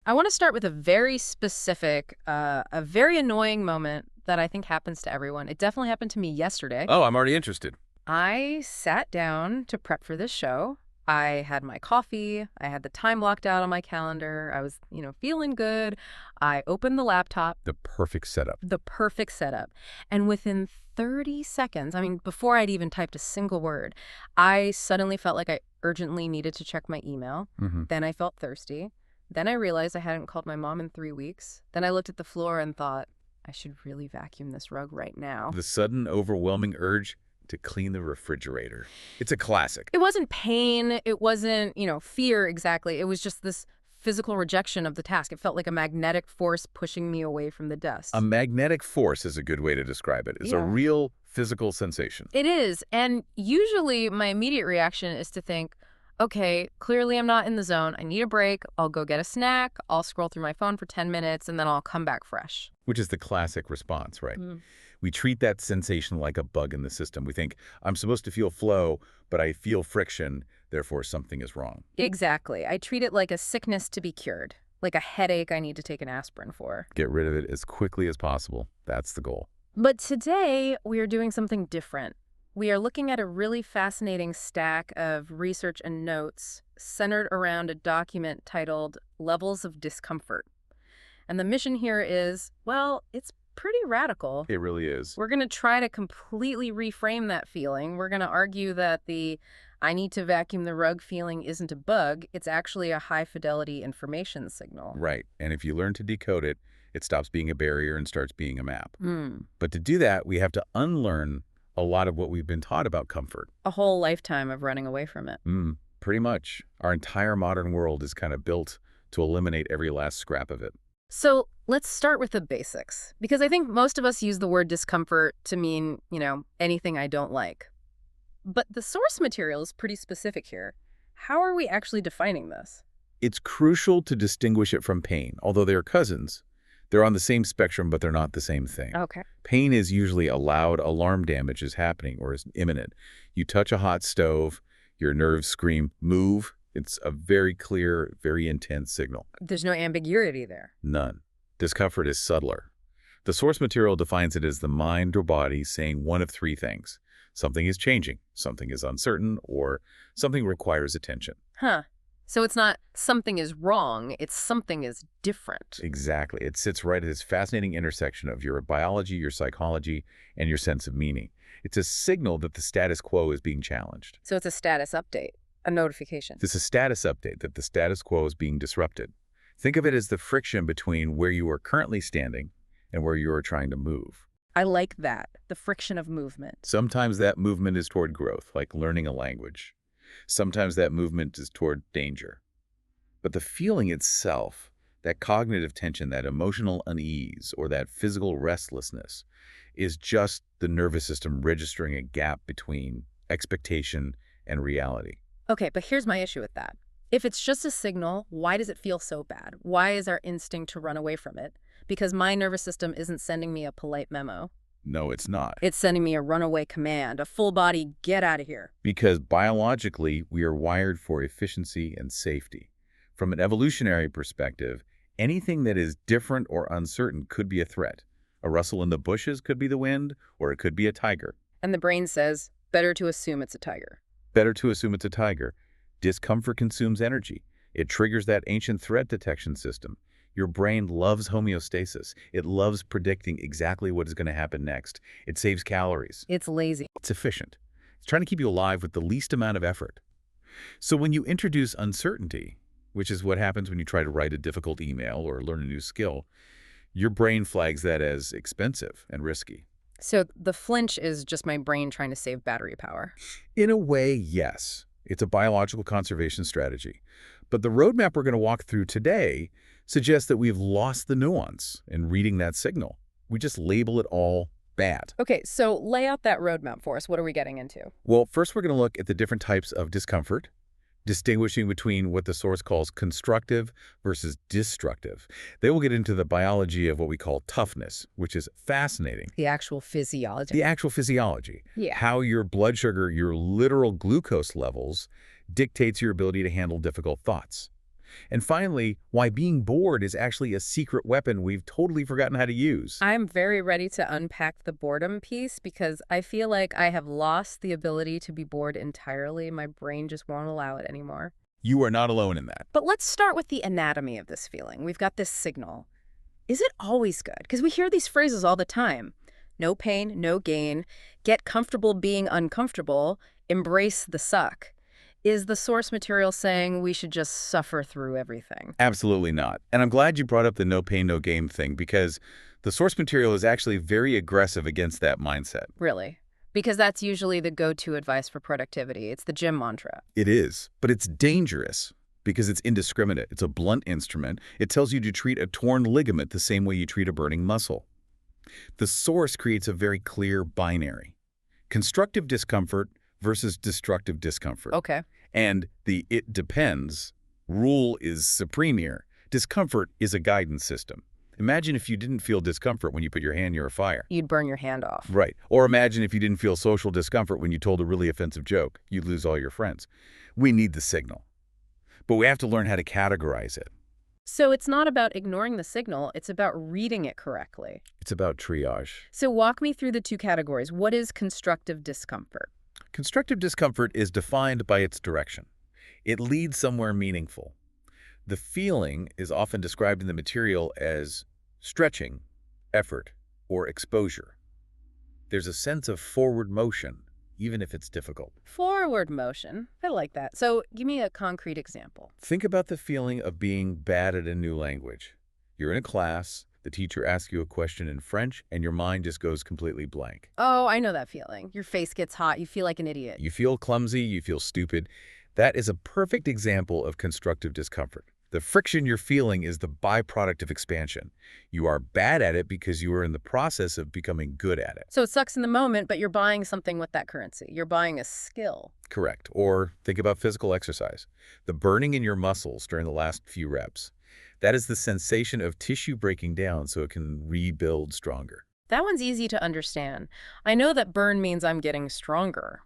I want to start with a very specific, a very annoying moment that I think happens to everyone. It definitely happened to me yesterday. Oh, I'm already interested. I sat down to prep for this show. I had my coffee. I had the time blocked out on my calendar. I was, feeling good. I opened the laptop, The perfect setup. the perfect setup. And within 30 seconds, I mean, before I'd even typed a single word, I suddenly felt like I urgently needed to check my email. Mm-hmm. Then I felt thirsty. Then I realized I hadn't called my mom in 3 weeks. Then I looked at the floor and thought, I should really vacuum this rug right now. The sudden, overwhelming urge to clean the refrigerator. It's a classic. It wasn't pain. It wasn't, fear exactly. It was just this physical rejection of the task. It felt like a magnetic force pushing me away from the dust. A magnetic force is a good way to describe it. It's a Yeah. real physical sensation. It is. And usually my immediate reaction is to think, okay, clearly I'm not in the zone. I need a break. I'll go get a snack. I'll scroll through my phone for 10 minutes and then I'll come back fresh. Which is the classic response, right? Mm. We treat that sensation like a bug in the system. We think, I'm supposed to feel flow, but I feel friction, therefore something is wrong. Exactly. I treat it like a sickness to be cured, like a headache I need to take an aspirin for. Get rid of it as quickly as possible. That's the goal. But today we are doing something different. We are looking at a really fascinating stack of research and notes centered around a document titled Levels of Discomfort. And the mission here is, well, it's pretty radical. It really is. We're going to try to completely reframe that feeling. We're going to argue that the I need to vacuum the rug feeling isn't a bug. It's actually a high-fidelity information signal. Right. And if you learn to decode it, it stops being a barrier and starts being a map. Mm. But to do that, we have to unlearn a lot of what we've been taught about comfort. A whole lifetime of running away from it. Pretty much. Our entire modern world is kind of built to eliminate every last scrap of it. So let's start with the basics, because I think most of us use the word discomfort to mean, anything I don't like. But the source material is pretty specific here. How are we actually defining this? It's crucial to distinguish it from pain. Although they're cousins, they're on the same spectrum, but they're not the same thing. Okay. Pain is usually a loud alarm damage is happening or is imminent. You touch a hot stove, your nerves scream, move. It's a very clear, very intense signal. There's no ambiguity there. None. Discomfort is subtler. The source material defines it as the mind or body saying one of three things. Something is changing, something is uncertain, or something requires attention. Huh. So it's not something is wrong, it's something is different. Exactly. It sits right at this fascinating intersection of your biology, your psychology, and your sense of meaning. It's a signal that the status quo is being challenged. So it's a status update, a notification. This is a status update that the status quo is being disrupted. Think of it as the friction between where you are currently standing and where you are trying to move. I like that, the friction of movement. Sometimes that movement is toward growth, like learning a language. Sometimes that movement is toward danger. But the feeling itself, that cognitive tension, that emotional unease, or that physical restlessness, is just the nervous system registering a gap between expectation and reality. Okay, but here's my issue with that. If it's just a signal, why does it feel so bad? Why is our instinct to run away from it? Because my nervous system isn't sending me a polite memo. No, it's not. It's sending me a runaway command, a full body, get out of here. Because biologically, we are wired for efficiency and safety. From an evolutionary perspective, anything that is different or uncertain could be a threat. A rustle in the bushes could be the wind, or it could be a tiger. And the brain says, better to assume it's a tiger. Better to assume it's a tiger. Discomfort consumes energy. It triggers that ancient threat detection system. Your brain loves homeostasis. It loves predicting exactly what is going to happen next. It saves calories. It's lazy. It's efficient. It's trying to keep you alive with the least amount of effort. So when you introduce uncertainty, which is what happens when you try to write a difficult email or learn a new skill, your brain flags that as expensive and risky. So the flinch is just my brain trying to save battery power. In a way, yes. It's a biological conservation strategy. But the roadmap we're going to walk through today suggests that we've lost the nuance in reading that signal. We just label it all bad. Okay, so lay out that roadmap for us. What are we getting into? Well, first we're going to look at the different types of discomfort, distinguishing between what the source calls constructive versus destructive. Then we'll get into the biology of what we call toughness, which is fascinating. The actual physiology. The actual physiology. Yeah. How your blood sugar, your literal glucose levels, dictates your ability to handle difficult thoughts. And finally, why being bored is actually a secret weapon we've totally forgotten how to use. I'm very ready to unpack the boredom piece because I feel like I have lost the ability to be bored entirely. My brain just won't allow it anymore. You are not alone in that. But let's start with the anatomy of this feeling. We've got this signal. Is it always good? Because we hear these phrases all the time. No pain, no gain. Get comfortable being uncomfortable. Embrace the suck. Is the source material saying we should just suffer through everything? Absolutely not. And I'm glad you brought up the no pain, no gain thing because the source material is actually very aggressive against that mindset. Really? Because that's usually the go-to advice for productivity. It's the gym mantra. It is, but it's dangerous because it's indiscriminate. It's a blunt instrument. It tells you to treat a torn ligament the same way you treat a burning muscle. The source creates a very clear binary. Constructive discomfort versus destructive discomfort. Okay. And the it depends rule is supreme here. Discomfort is a guidance system. Imagine if you didn't feel discomfort when you put your hand near a fire. You'd burn your hand off. Right. Or imagine if you didn't feel social discomfort when you told a really offensive joke. You'd lose all your friends. We need the signal. But we have to learn how to categorize it. So it's not about ignoring the signal, it's about reading it correctly. It's about triage. So walk me through the two categories. What is constructive discomfort? Constructive discomfort is defined by its direction. It leads somewhere meaningful. The feeling is often described in the material as stretching, effort, or exposure. There's a sense of forward motion, even if it's difficult. Forward motion. I like that. So give me a concrete example. Think about the feeling of being bad at a new language. You're in a class, the teacher asks you a question in French, and your mind just goes completely blank. Oh, I know that feeling. Your face gets hot. You feel like an idiot. You feel clumsy, you feel stupid. That is a perfect example of constructive discomfort. The friction you're feeling is the byproduct of expansion. You are bad at it because you are in the process of becoming good at it. So it sucks in the moment, but you're buying something with that currency. You're buying a skill. Correct. Or think about physical exercise. The burning in your muscles during the last few reps. That is the sensation of tissue breaking down so it can rebuild stronger. That one's easy to understand. I know that burn means I'm getting stronger.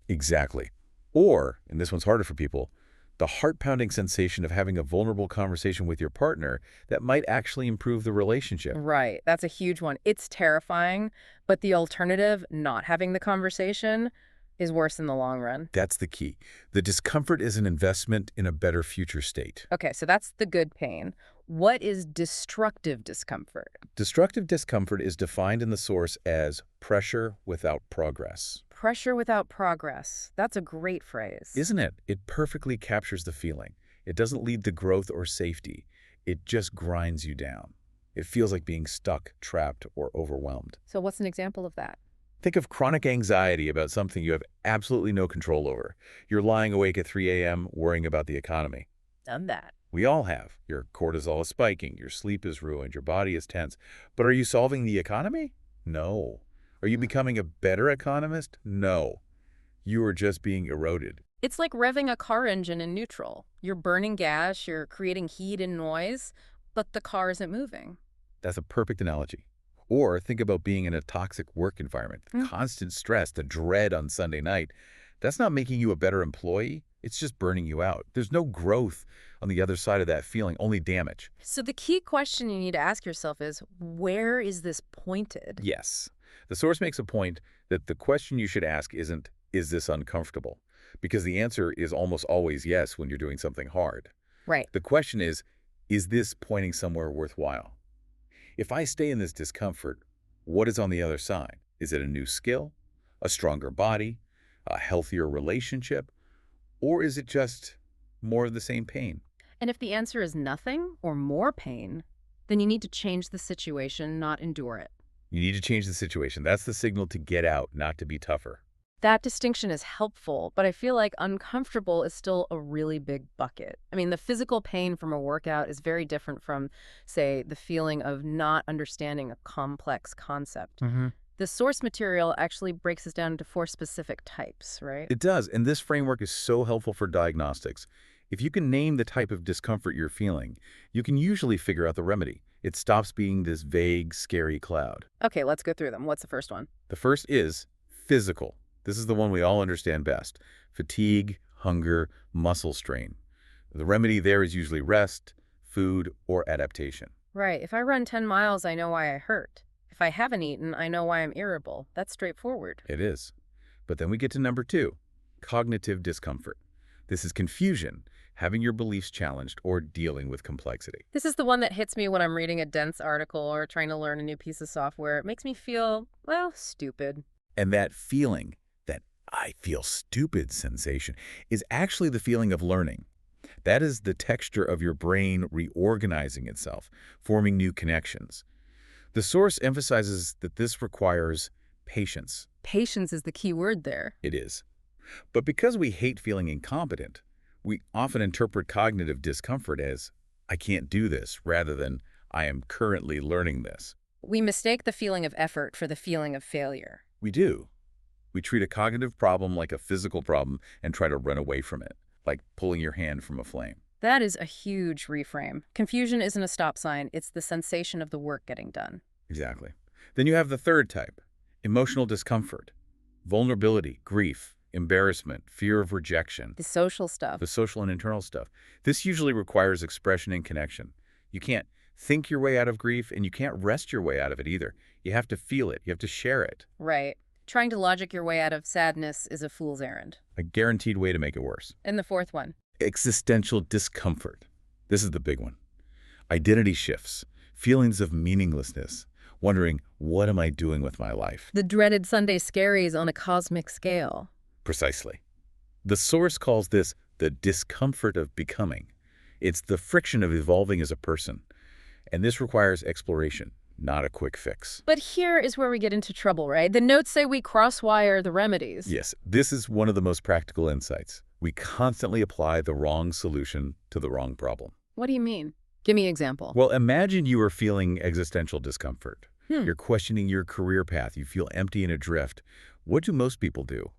Exactly. Or, and this one's harder for people, the heart-pounding sensation of having a vulnerable conversation with your partner that might actually improve the relationship. Right. That's a huge one. It's terrifying, but the alternative, not having the conversation, is worse in the long run. That's the key. The discomfort is an investment in a better future state. Okay, so that's the good pain. What is destructive discomfort? Destructive discomfort is defined in the source as pressure without progress. Pressure without progress. That's a great phrase. Isn't it? It perfectly captures the feeling. It doesn't lead to growth or safety. It just grinds you down. It feels like being stuck, trapped, or overwhelmed. So what's an example of that? Think of chronic anxiety about something you have absolutely no control over. You're lying awake at 3 a.m. worrying about the economy. Done that. We all have. Your cortisol is spiking, your sleep is ruined, your body is tense. But are you solving the economy? No. Are you becoming a better economist? No. You are just being eroded. It's like revving a car engine in neutral. You're burning gas, you're creating heat and noise, but the car isn't moving. That's a perfect analogy. Or think about being in a toxic work environment. The constant stress, the dread on Sunday night. That's not making you a better employee. It's just burning you out. There's no growth on the other side of that feeling, only damage. So the key question you need to ask yourself is, where is this pointed? Yes. The source makes a point that the question you should ask isn't, is this uncomfortable? Because the answer is almost always yes when you're doing something hard. Right. The question is this pointing somewhere worthwhile? If I stay in this discomfort, what is on the other side? Is it a new skill, a stronger body, a healthier relationship, or is it just more of the same pain? And if the answer is nothing or more pain, then you need to change the situation, not endure it. You need to change the situation. That's the signal to get out, not to be tougher. That distinction is helpful, but I feel like uncomfortable is still a really big bucket. I mean, the physical pain from a workout is very different from, say, the feeling of not understanding a complex concept. The source material actually breaks this down into 4 specific types, right? It does, and this framework is so helpful for diagnostics. If you can name the type of discomfort you're feeling, you can usually figure out the remedy. It stops being this vague, scary cloud. Okay, let's go through them. What's the first one? The first is physical. This is the one we all understand best. Fatigue, hunger, muscle strain. The remedy there is usually rest, food, or adaptation. Right. If I run 10 miles, I know why I hurt. If I haven't eaten, I know why I'm irritable. That's straightforward. It is. But then we get to number 2, cognitive discomfort. This is confusion, having your beliefs challenged, or dealing with complexity. This is the one that hits me when I'm reading a dense article or trying to learn a new piece of software. It makes me feel, well, stupid. And that feeling, that I feel stupid sensation, is actually the feeling of learning. That is the texture of your brain reorganizing itself, forming new connections. The source emphasizes that this requires patience. Patience is the key word there. It is. But because we hate feeling incompetent, we often interpret cognitive discomfort as, I can't do this, rather than, I am currently learning this. We mistake the feeling of effort for the feeling of failure. We do. We treat a cognitive problem like a physical problem and try to run away from it, like pulling your hand from a flame. That is a huge reframe. Confusion isn't a stop sign, it's the sensation of the work getting done. Exactly. Then you have the third type, emotional discomfort, vulnerability, grief, embarrassment, fear of rejection, The social stuff. the social and internal stuff. This usually requires expression and connection. You can't think your way out of grief, and you can't rest your way out of it either. You have to feel it. You have to share it. Right. Trying to logic your way out of sadness is a fool's errand. A guaranteed way to make it worse. And the fourth one. Existential discomfort. This is the big one. Identity shifts, feelings of meaninglessness, wondering, what am I doing with my life? The dreaded Sunday scaries on a cosmic scale. Precisely. The source calls this the discomfort of becoming. It's the friction of evolving as a person. And this requires exploration, not a quick fix. But here is where we get into trouble, right? The notes say we crosswire the remedies. Yes, this is one of the most practical insights. We constantly apply the wrong solution to the wrong problem. What do you mean? Give me an example. Well, imagine you are feeling existential discomfort. You're questioning your career path. You feel empty and adrift. What do most people do?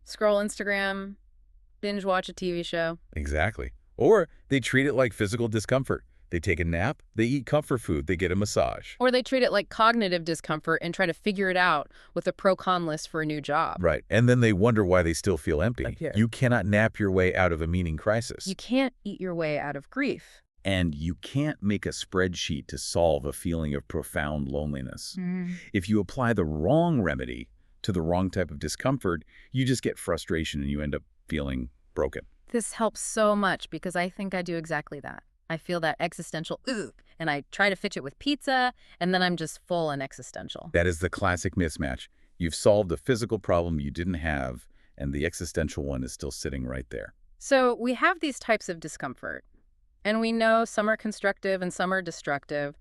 Scroll Instagram, binge watch a TV show. Exactly. Or they treat it like physical discomfort. They take a nap, they eat comfort food, they get a massage. Or they treat it like cognitive discomfort and try to figure it out with a pro-con list for a new job. Right. And then they wonder why they still feel empty. Okay. You cannot nap your way out of a meaning crisis. You can't eat your way out of grief. And you can't make a spreadsheet to solve a feeling of profound loneliness. If you apply the wrong remedy to the wrong type of discomfort, you just get frustration and you end up feeling broken. This helps so much because I think I do exactly that. I feel that existential and I try to fix it with pizza, and then I'm just full on existential. That is the classic mismatch. You've solved a physical problem you didn't have, and the existential one is still sitting right there. So we have these types of discomfort, and we know some are constructive and some are destructive,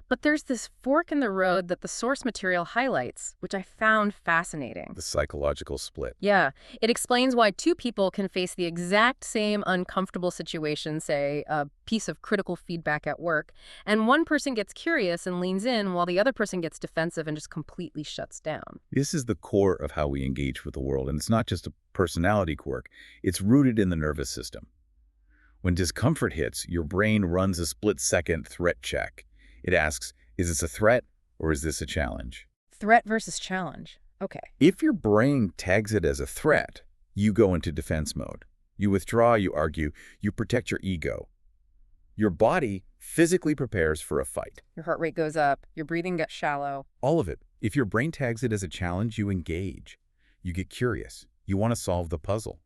but there's this fork in the road that the source material highlights, which I found fascinating. The psychological split. Yeah, it explains why two people can face the exact same uncomfortable situation, say a piece of critical feedback at work, and one person gets curious and leans in while the other person gets defensive and just completely shuts down. This is the core of how we engage with the world, and it's not just a personality quirk. It's rooted in the nervous system. When discomfort hits, your brain runs a split-second threat check. It asks, is this a threat or is this a challenge? Threat versus challenge. Okay. If your brain tags it as a threat, you go into defense mode. You withdraw, you argue, you protect your ego. Your body physically prepares for a fight. Your heart rate goes up, your breathing gets shallow. All of it. If your brain tags it as a challenge, you engage. You get curious. You want to solve the puzzle.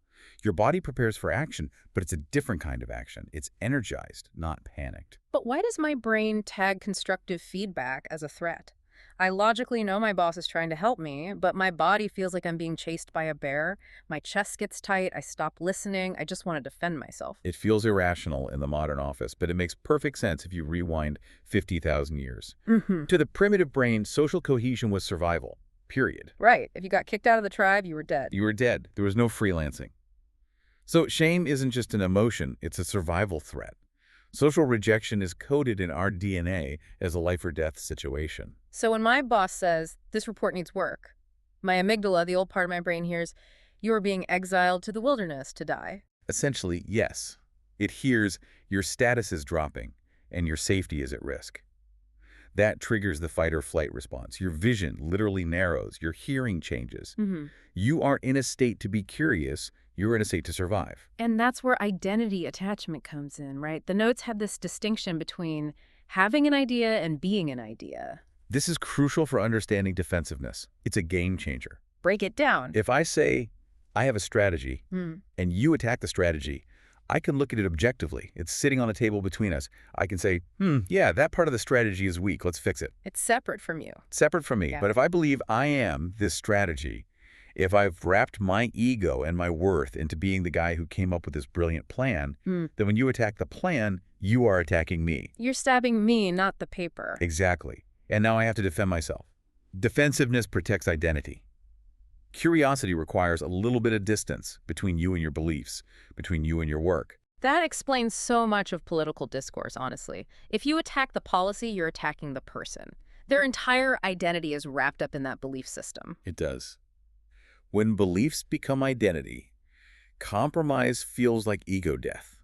Your body prepares for action, but it's a different kind of action. It's energized, not panicked. But why does my brain tag constructive feedback as a threat? I logically know my boss is trying to help me, but my body feels like I'm being chased by a bear. My chest gets tight, I stop listening, I just want to defend myself. It feels irrational in the modern office, but it makes perfect sense if you rewind 50,000 years. To the primitive brain, social cohesion was survival, period. Right. If you got kicked out of the tribe, you were dead. You were dead. There was no freelancing. So shame isn't just an emotion, it's a survival threat. Social rejection is coded in our DNA as a life or death situation. So when my boss says, this report needs work, my amygdala, the old part of my brain, hears, you are being exiled to the wilderness to die. Essentially, yes. It hears your status is dropping and your safety is at risk. That triggers the fight or flight response. Your vision literally narrows. Your hearing changes. You aren't in a state to be curious. You're in a state to survive. And that's where identity attachment comes in, right? The notes have this distinction between having an idea and being an idea. This is crucial for understanding defensiveness. It's a game changer. Break it down. If I say, I have a strategy, Hmm. and you attack the strategy, I can look at it objectively. It's sitting on a table between us. I can say, yeah, that part of the strategy is weak. Let's fix it. It's separate from you. Separate from me. Yeah. But if I believe I am this strategy, if I've wrapped my ego and my worth into being the guy who came up with this brilliant plan, then when you attack the plan, you are attacking me. You're stabbing me, not the paper. Exactly. And now I have to defend myself. Defensiveness protects identity. Curiosity requires a little bit of distance between you and your beliefs, between you and your work. That explains so much of political discourse, honestly. If you attack the policy, you're attacking the person. Their entire identity is wrapped up in that belief system. It does. When beliefs become identity, compromise feels like ego death.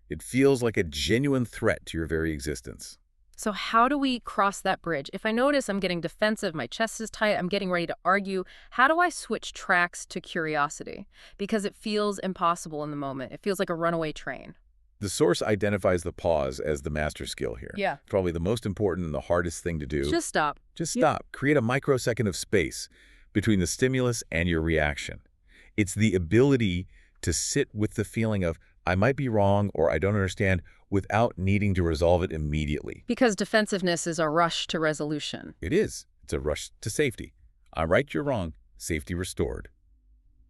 It feels like a genuine threat to your very existence. So how do we cross that bridge? If I notice I'm getting defensive, my chest is tight, I'm getting ready to argue, how do I switch tracks to curiosity? Because it feels impossible in the moment. It feels like a runaway train. The source identifies the pause as the master skill here. Yeah. Probably the most important and the hardest thing to do. Just stop. Just stop. Create a microsecond of space between the stimulus and your reaction. It's the ability to sit with the feeling of, I might be wrong or I don't understand, without needing to resolve it immediately. Because defensiveness is a rush to resolution. It is. It's a rush to safety. I'm right, you're wrong. Safety restored.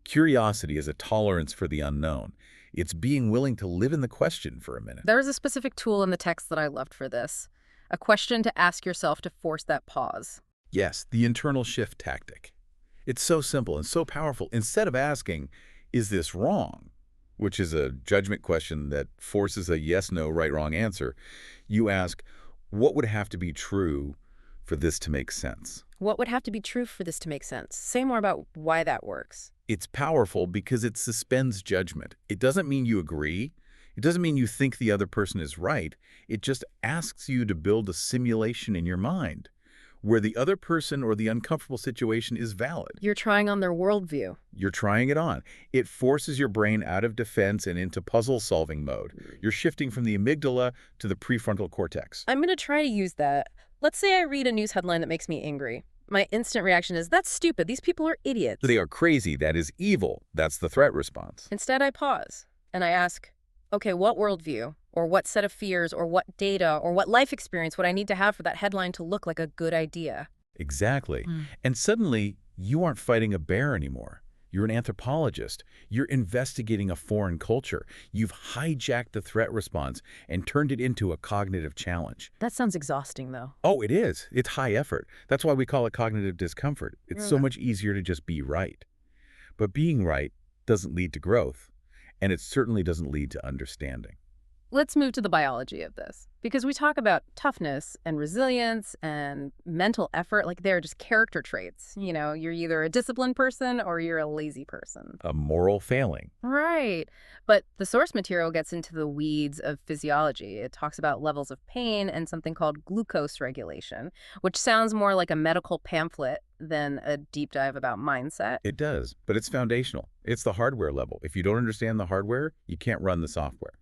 Curiosity is a tolerance for the unknown. It's being willing to live in the question for a minute. There is a specific tool in the text that I loved for this. A question to ask yourself to force that pause. Yes, the internal shift tactic. It's so simple and so powerful. Instead of asking, is this wrong? Which is a judgment question that forces a yes, no, right, wrong answer, you ask, what would have to be true for this to make sense? What would have to be true for this to make sense? Say more about why that works. It's powerful because it suspends judgment. It doesn't mean you agree. It doesn't mean you think the other person is right. It just asks you to build a simulation in your mind where the other person or the uncomfortable situation is valid. You're trying on their worldview. You're trying it on. It forces your brain out of defense and into puzzle-solving mode. You're shifting from the amygdala to the prefrontal cortex. I'm going to try to use that. Let's say I read a news headline that makes me angry. My instant reaction is, that's stupid. These people are idiots. They are crazy. That is evil. That's the threat response. Instead, I pause and I ask, okay, what worldview or what set of fears or what data or what life experience would I need to have for that headline to look like a good idea? Exactly. And suddenly, you aren't fighting a bear anymore. You're an anthropologist. You're investigating a foreign culture. You've hijacked the threat response and turned it into a cognitive challenge. That sounds exhausting, though. Oh, it is. It's high effort. That's why we call it cognitive discomfort. It's so much easier to just be right. But being right doesn't lead to growth, and it certainly doesn't lead to understanding. Let's move to the biology of this, because we talk about toughness and resilience and mental effort like they're just character traits. You know, you're either a disciplined person or you're a lazy person. A moral failing. Right. But the source material gets into the weeds of physiology. It talks about levels of pain and something called glucose regulation, which sounds more like a medical pamphlet than a deep dive about mindset. It does, but it's foundational. It's the hardware level. If you don't understand the hardware, you can't run the software.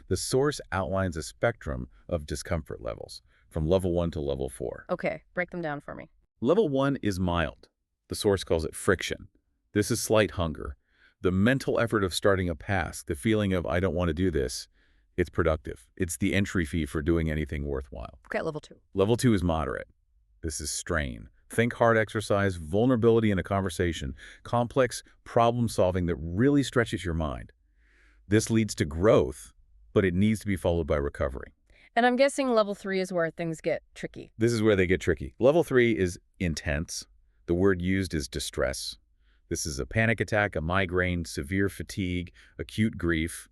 The source outlines a spectrum of discomfort levels, from level 1 to level 4. Okay, break them down for me. Level 1 is mild. The source calls it friction. This is slight hunger. The mental effort of starting a task, the feeling of, I don't want to do this, it's productive. It's the entry fee for doing anything worthwhile. Okay, level 2. Level 2 is moderate. This is strain. Think hard exercise, vulnerability in a conversation, complex problem solving that really stretches your mind. This leads to growth, but it needs to be followed by recovery. And I'm guessing level 3 is where things get tricky. This is where they get tricky. Level 3 is intense. The word used is distress. This is a panic attack, a migraine, severe fatigue, acute grief.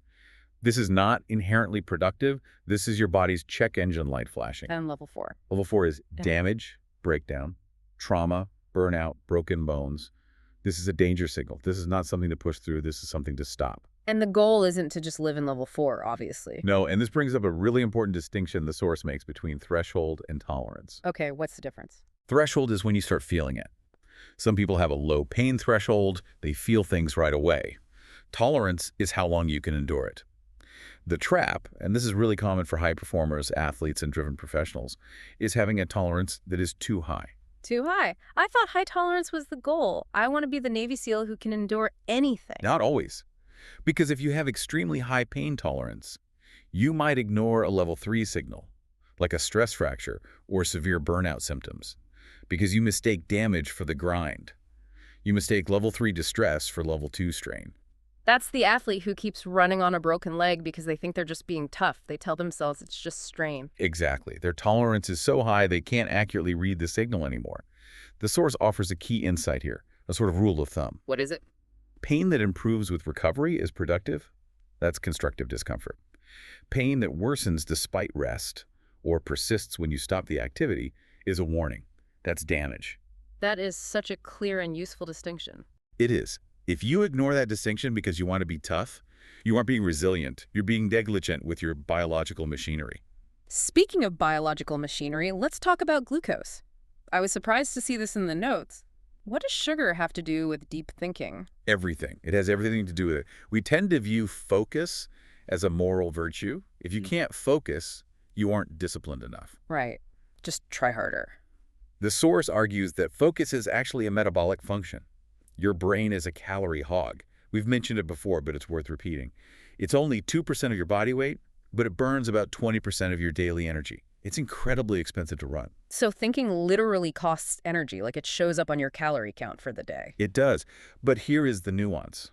This is not inherently productive. This is your body's check engine light flashing. And level 4. Level 4 is Yeah. damage, breakdown, trauma, burnout, broken bones. This is a danger signal. This is not something to push through. This is something to stop. And the goal isn't to just live in level 4, obviously. No, and this brings up a really important distinction the source makes between threshold and tolerance. Okay, what's the difference? Threshold is when you start feeling it. Some people have a low pain threshold. They feel things right away. Tolerance is how long you can endure it. The trap, and this is really common for high performers, athletes, and driven professionals, is having a tolerance that is too high. Too high. I thought high tolerance was the goal. I want to be the Navy SEAL who can endure anything. Not always. Because if you have extremely high pain tolerance, you might ignore a level 3 signal, like a stress fracture or severe burnout symptoms, because you mistake damage for the grind. You mistake level 3 distress for level 2 strain. That's the athlete who keeps running on a broken leg because they think they're just being tough. They tell themselves it's just strain. Exactly. Their tolerance is so high they can't accurately read the signal anymore. The source offers a key insight here, a sort of rule of thumb. What is it? Pain that improves with recovery is productive. That's constructive discomfort. Pain that worsens despite rest or persists when you stop the activity is a warning. That's damage. That is such a clear and useful distinction. It is. If you ignore that distinction because you want to be tough, you aren't being resilient. You're being negligent with your biological machinery. Speaking of biological machinery, let's talk about glucose. I was surprised to see this in the notes. What does sugar have to do with deep thinking? Everything. It has everything to do with it. We tend to view focus as a moral virtue. If you can't focus, you aren't disciplined enough. Right. Just try harder. The source argues that focus is actually a metabolic function. Your brain is a calorie hog. We've mentioned it before, but it's worth repeating. It's only 2% of your body weight, but it burns about 20% of your daily energy. It's incredibly expensive to run. So thinking literally costs energy, like it shows up on your calorie count for the day. It does. But here is the nuance.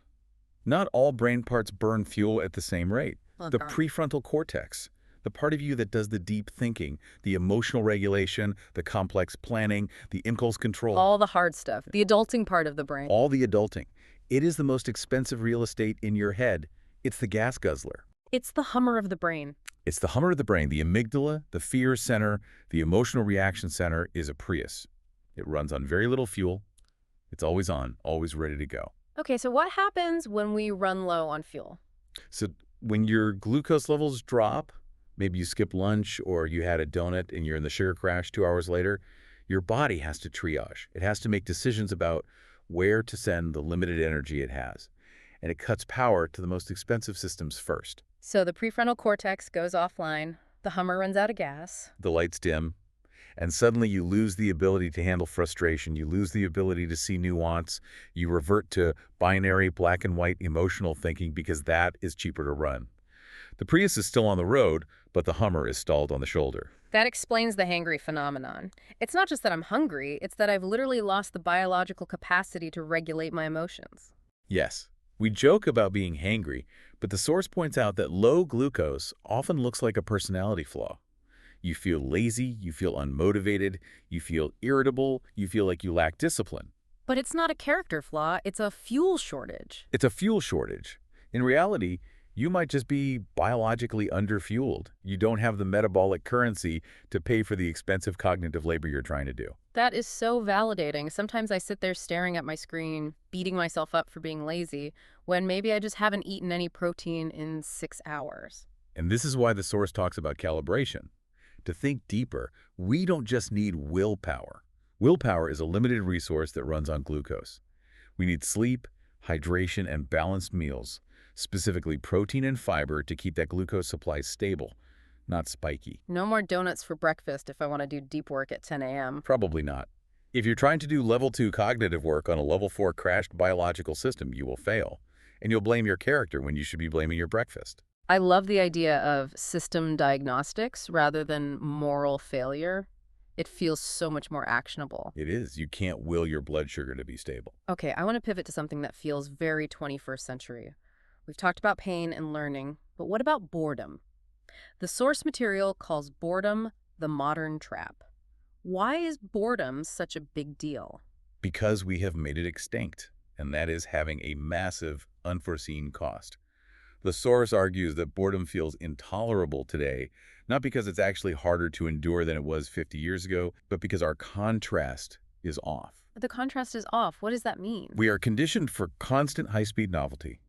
Not all brain parts burn fuel at the same rate. The prefrontal cortex, the part of you that does the deep thinking, the emotional regulation, the complex planning, the impulse control. All the hard stuff, the adulting part of the brain. All the adulting. It is the most expensive real estate in your head. It's the gas guzzler. It's the Hummer of the brain. It's the Hummer of the brain. The amygdala, the fear center, the emotional reaction center is a Prius. It runs on very little fuel. It's always on, always ready to go. Okay, so what happens when we run low on fuel? So when your glucose levels drop, maybe you skip lunch or you had a donut and you're in the sugar crash 2 hours later, your body has to triage. It has to make decisions about where to send the limited energy it has. And it cuts power to the most expensive systems first. So the prefrontal cortex goes offline, the Hummer runs out of gas. The lights dim, and suddenly you lose the ability to handle frustration. You lose the ability to see nuance. You revert to binary black and white emotional thinking because that is cheaper to run. The Prius is still on the road, but the Hummer is stalled on the shoulder. That explains the hangry phenomenon. It's not just that I'm hungry, it's that I've literally lost the biological capacity to regulate my emotions. Yes, we joke about being hangry, but the source points out that low glucose often looks like a personality flaw. You feel lazy, you feel unmotivated, you feel irritable, you feel like you lack discipline. But it's not a character flaw, it's a fuel shortage. It's a fuel shortage. In reality, you might just be biologically underfueled. You don't have the metabolic currency to pay for the expensive cognitive labor you're trying to do. That is so validating. Sometimes I sit there staring at my screen, beating myself up for being lazy, when maybe I just haven't eaten any protein in 6 hours. And this is why the source talks about calibration. To think deeper, we don't just need willpower. Willpower is a limited resource that runs on glucose. We need sleep, hydration, and balanced meals, specifically protein and fiber to keep that glucose supply stable, not spiky. No more donuts for breakfast if I want to do deep work at 10 a.m. Probably not. If you're trying to do level 2 cognitive work on a level 4 crashed biological system, you will fail. And you'll blame your character when you should be blaming your breakfast. I love the idea of system diagnostics rather than moral failure. It feels so much more actionable. It is. You can't will your blood sugar to be stable. Okay, I want to pivot to something that feels very 21st century. We've talked about pain and learning, but what about boredom? The source material calls boredom the modern trap. Why is boredom such a big deal? Because we have made it extinct, and that is having a massive, unforeseen cost. The source argues that boredom feels intolerable today, not because it's actually harder to endure than it was 50 years ago, but because our contrast is off. The contrast is off. What does that mean? We are conditioned for constant high-speed novelty.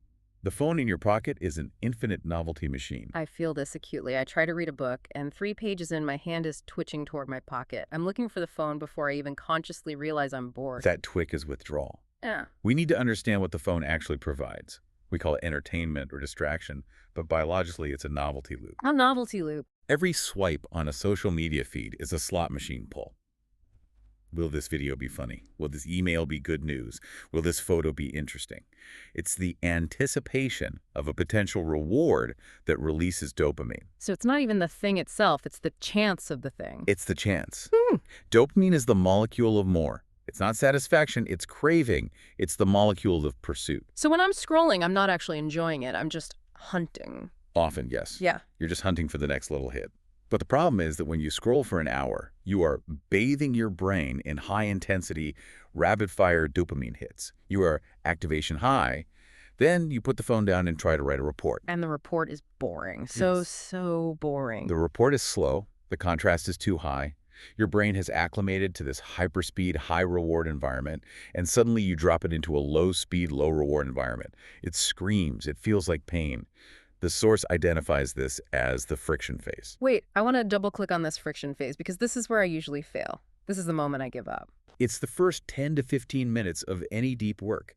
The phone in your pocket is an infinite novelty machine. I feel this acutely. I try to read a book, and 3 pages in, my hand is twitching toward my pocket. I'm looking for the phone before I even consciously realize I'm bored. That twitch is withdrawal. Yeah. We need to understand what the phone actually provides. We call it entertainment or distraction, but biologically it's a novelty loop. A novelty loop. Every swipe on a social media feed is a slot machine pull. Will this video be funny? Will this email be good news? Will this photo be interesting? It's the anticipation of a potential reward that releases dopamine. So it's not even the thing itself, it's the chance of the thing. It's the chance. Hmm. Dopamine is the molecule of more. It's not satisfaction, it's craving. It's the molecule of pursuit. So when I'm scrolling, I'm not actually enjoying it. I'm just hunting. Often, yes. Yeah. You're just hunting for the next little hit. But the problem is that when you scroll for an hour, you are bathing your brain in high-intensity, rapid-fire dopamine hits. You are activation high. Then you put the phone down and try to write a report. And the report is boring. Yes. So boring. The report is slow. The contrast is too high. Your brain has acclimated to this hyperspeed, high-reward environment, and suddenly you drop it into a low-speed, low-reward environment. It screams. It feels like pain. The source identifies this as the friction phase. Wait, I want to double-click on this friction phase because this is where I usually fail. This is the moment I give up. It's the first 10 to 15 minutes of any deep work.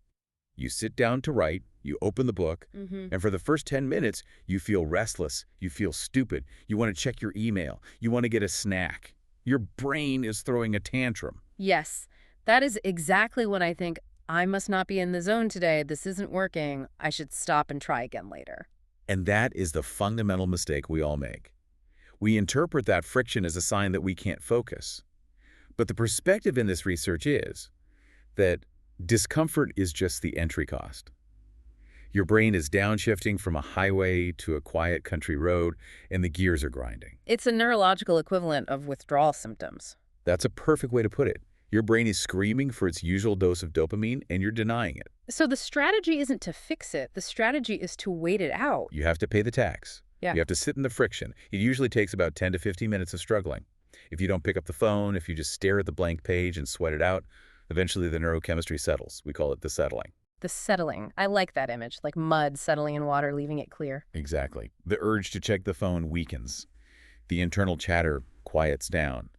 You sit down to write, you open the book, and for the first 10 minutes, you feel restless, you feel stupid, you want to check your email, you want to get a snack. Your brain is throwing a tantrum. Yes, that is exactly when I think, I must not be in the zone today, this isn't working, I should stop and try again later. And that is the fundamental mistake we all make. We interpret that friction as a sign that we can't focus. But the perspective in this research is that discomfort is just the entry cost. Your brain is downshifting from a highway to a quiet country road, and the gears are grinding. It's a neurological equivalent of withdrawal symptoms. That's a perfect way to put it. Your brain is screaming for its usual dose of dopamine, and you're denying it. So the strategy isn't to fix it. The strategy is to wait it out. You have to pay the tax. Yeah. You have to sit in the friction. It usually takes about 10 to 15 minutes of struggling. If you don't pick up the phone, if you just stare at the blank page and sweat it out, eventually the neurochemistry settles. We call it the settling. The settling. I like that image, like mud settling in water, leaving it clear. Exactly. The urge to check the phone weakens. The internal chatter quiets down.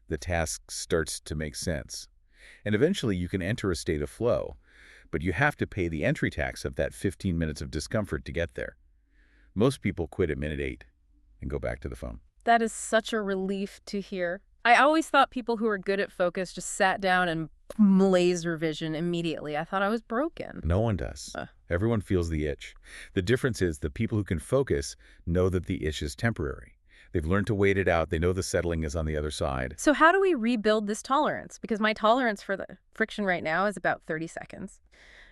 The task starts to make sense. And eventually you can enter a state of flow. But you have to pay the entry tax of that 15 minutes of discomfort to get there. Most people quit at minute 8 and go back to the phone. That is such a relief to hear. I always thought people who were good at focus just sat down and laser vision immediately. I thought I was broken. No one does. Everyone feels the itch. The difference is the people who can focus know that the itch is temporary. They've learned to wait it out. They know the settling is on the other side. So how do we rebuild this tolerance? Because my tolerance for the friction right now is about 30 seconds.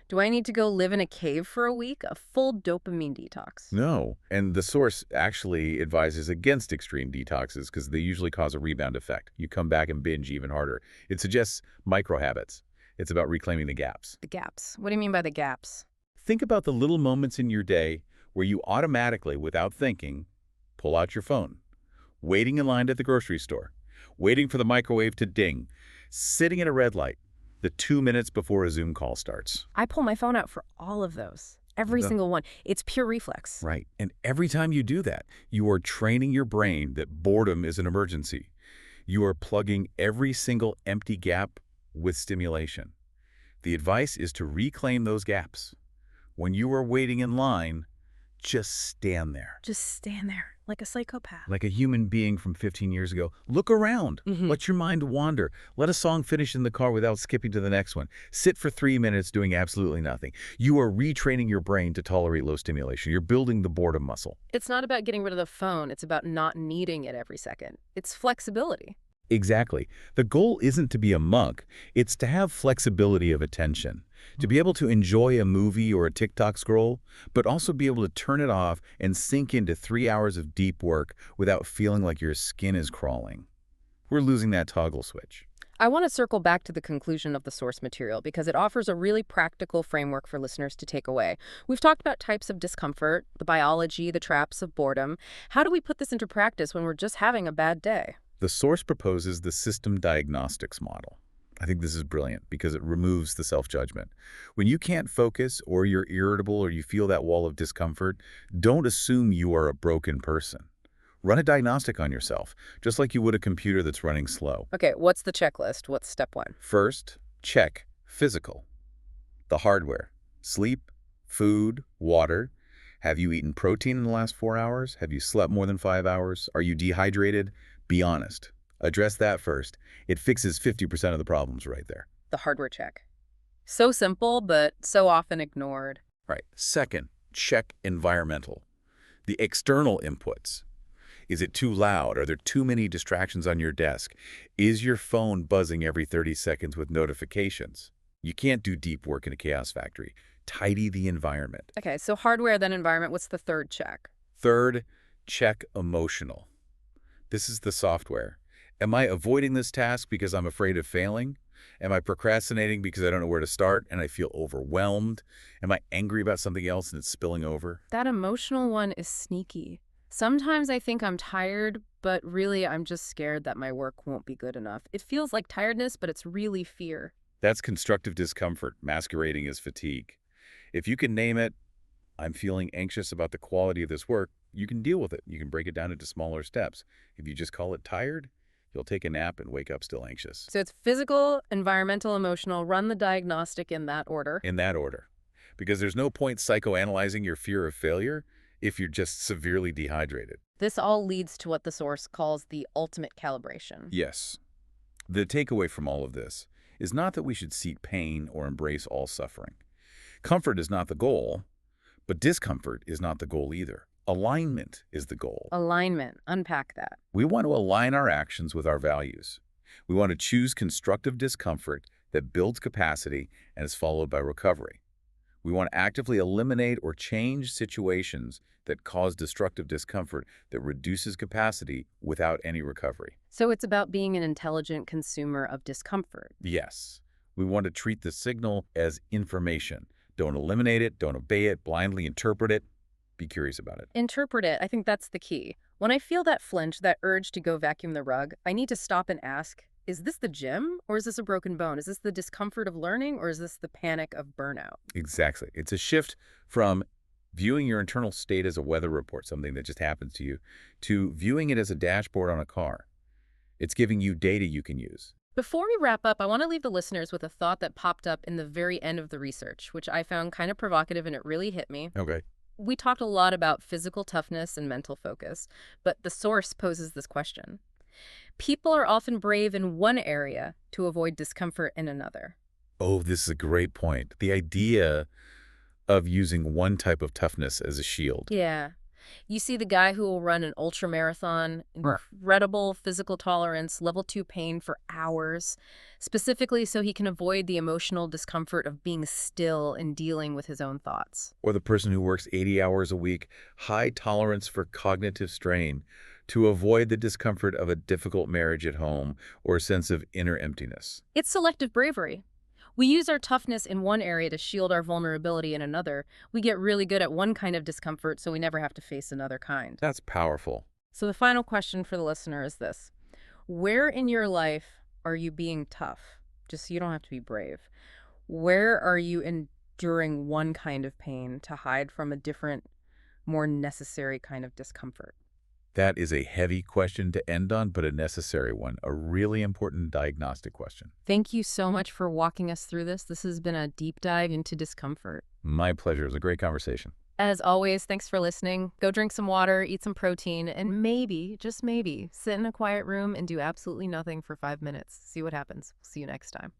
Do I need to go live in a cave for a week? A full dopamine detox? No. And the source actually advises against extreme detoxes because they usually cause a rebound effect. You come back and binge even harder. It suggests micro habits. It's about reclaiming the gaps. The gaps. What do you mean by the gaps? Think about the little moments in your day where you automatically, without thinking, pull out your phone. Waiting in line at the grocery store. Waiting for the microwave to ding. Sitting at a red light. The 2 minutes before a Zoom call starts. I pull my phone out for all of those. Every single one. It's pure reflex. Right. And every time you do that, you are training your brain that boredom is an emergency. You are plugging every single empty gap with stimulation. The advice is to reclaim those gaps. When you are waiting in line, just stand there. Just stand there like a psychopath. Like a human being from 15 years ago. Look around. Let your mind wander. Let a song finish in the car without skipping to the next one. Sit for 3 minutes doing absolutely nothing. You are retraining your brain to tolerate low stimulation. You're building the boredom muscle. It's not about getting rid of the phone. It's about not needing it every second. It's flexibility. Exactly. The goal isn't to be a monk. It's to have flexibility of attention. To be able to enjoy a movie or a TikTok scroll, but also be able to turn it off and sink into 3 hours of deep work without feeling like your skin is crawling. We're losing that toggle switch. I want to circle back to the conclusion of the source material because it offers a really practical framework for listeners to take away. We've talked about types of discomfort, the biology, the traps of boredom. How do we put this into practice when we're just having a bad day? The source proposes the system diagnostics model. I think this is brilliant because it removes the self-judgment. When you can't focus or you're irritable or you feel that wall of discomfort, don't assume you are a broken person. Run a diagnostic on yourself, just like you would a computer that's running slow. Okay, what's the checklist? What's step 1? First, check physical. The hardware. Sleep, Food, water. Have you eaten protein in the last 4 hours? Have you slept more than 5 hours? Are you dehydrated? Be honest. Address that first. It fixes 50% of the problems right there. The hardware check. So simple, but so often ignored. Right. Second, check environmental. The external inputs. Is it too loud? Are there too many distractions on your desk? Is your phone buzzing every 30 seconds with notifications? You can't do deep work in a chaos factory. Tidy the environment. Okay, so hardware, then environment. What's the third check? Third, check emotional. This is the software. Am I avoiding this task because I'm afraid of failing? Am I procrastinating because I don't know where to start and I feel overwhelmed? Am I angry about something else and it's spilling over? That emotional one is sneaky. Sometimes I think I'm tired, but really I'm just scared that my work won't be good enough. It feels like tiredness, but it's really fear. That's constructive discomfort masquerading as fatigue. If you can name it, I'm feeling anxious about the quality of this work, you can deal with it. You can break it down into smaller steps. If you just call it tired, you'll take a nap and wake up still anxious. So it's physical, environmental, emotional. Run the diagnostic in that order. In that order. Because there's no point psychoanalyzing your fear of failure if you're just severely dehydrated. This all leads to what the source calls the ultimate calibration. Yes. The takeaway from all of this is not that we should seek pain or embrace all suffering. Comfort is not the goal, but discomfort is not the goal either. Alignment is the goal. Alignment. Unpack that. We want to align our actions with our values. We want to choose constructive discomfort that builds capacity and is followed by recovery. We want to actively eliminate or change situations that cause destructive discomfort that reduces capacity without any recovery. So it's about being an intelligent consumer of discomfort. Yes, we want to treat the signal as information. Don't eliminate it, don't obey it, blindly interpret it. Be curious about it. Interpret it. I think that's the key. When I feel that flinch, that urge to go vacuum the rug, I need to stop and ask, is this the gym or is this a broken bone? Is this the discomfort of learning or is this the panic of burnout? Exactly. It's a shift from viewing your internal state as a weather report, something that just happens to you, to viewing it as a dashboard on a car. It's giving you data you can use. Before we wrap up, I want to leave the listeners with a thought that popped up in the very end of the research, which I found kind of provocative and it really hit me. Okay. We talked a lot about physical toughness and mental focus, but the source poses this question. People are often brave in one area to avoid discomfort in another. Oh, this is a great point. The idea of using one type of toughness as a shield. Yeah. You see the guy who will run an ultra marathon, incredible physical tolerance, level 2 pain for hours, specifically so he can avoid the emotional discomfort of being still and dealing with his own thoughts. Or the person who works 80 hours a week, high tolerance for cognitive strain, to avoid the discomfort of a difficult marriage at home or a sense of inner emptiness. It's selective bravery. We use our toughness in one area to shield our vulnerability in another. We get really good at one kind of discomfort, so we never have to face another kind. That's powerful. So the final question for the listener is this. Where in your life are you being tough? Just so you don't have to be brave. Where are you enduring one kind of pain to hide from a different, more necessary kind of discomfort? That is a heavy question to end on, but a necessary one, a really important diagnostic question. Thank you so much for walking us through this. This has been a deep dive into discomfort. My pleasure. It was a great conversation. As always, thanks for listening. Go drink some water, eat some protein, and maybe, just maybe, sit in a quiet room and do absolutely nothing for 5 minutes. See what happens. See you next time.